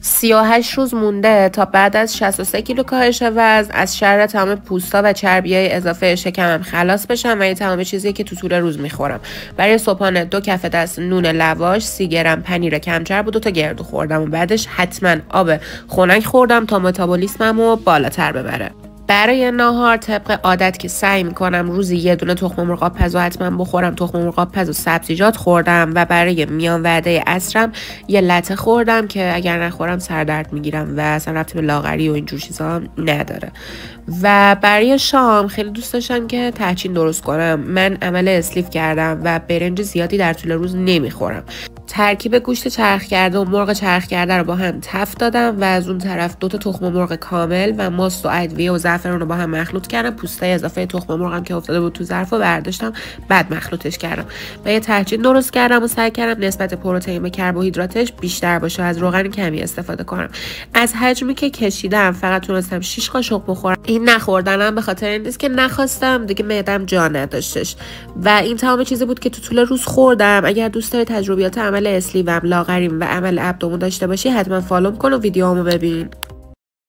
38 روز مونده تا بعد از 63 کیلو کاهش وزن از شر تمام پوستا و چربیای اضافه شکمم خلاص بشم و این تمام چیزی که تو طول روز میخورم. برای صبحانه 2 کف دست نون لواش، 30 گرم پنیر کم چرب و 2 تا گردو خوردم و بعدش حتما آب خنک خوردم تا متابولیسممو بالاتر ببره. برای ناهار طبق عادت که سعی میکنم روزی یه دونه تخم مرغ آبپز حتما بخورم، تخم مرغ آبپز و سبزیجات خوردم و برای میان وعده عصرم یه لته خوردم که اگر نخورم سردرد میگیرم و اصلا ربطی به لاغری و اینجور چیزا نداره. و برای شام خیلی دوست داشتم که تحچین درست کنم. من عمل اسلیف کردم و برنج زیادی در طول روز نمیخورم. ترکیب گوشت چرخ کرده و مرغ چرخ کرده رو با هم تفت دادم و از اون طرف 2 تا تخم مرغ کامل و ماست و ادویه و زعفران رو با هم مخلوط کردم. پوستای اضافه تخم مرغم که افتاده بود تو ظرف رو برداشتم، بعد مخلوطش کردم و یه تحچین درست کردم و سعی کردم نسبت پروتئین به کربوهیدراتش بیشتر باشه، از روغن کمی استفاده کنم. از حجمی که کشیدم فقط تونستم 6 قاشق بخورم. این نخوردنم به خاطر این نیست که نخواستم، دیگه معدم جا نداشتش و این تمام چیزی بود که تو طول روز خوردم. اگر دوست داری تجربیات عمل اسلیوم، لاغریم و عمل ابدومو داشته باشی حتما فالوم کن و ویدیوامو ببین.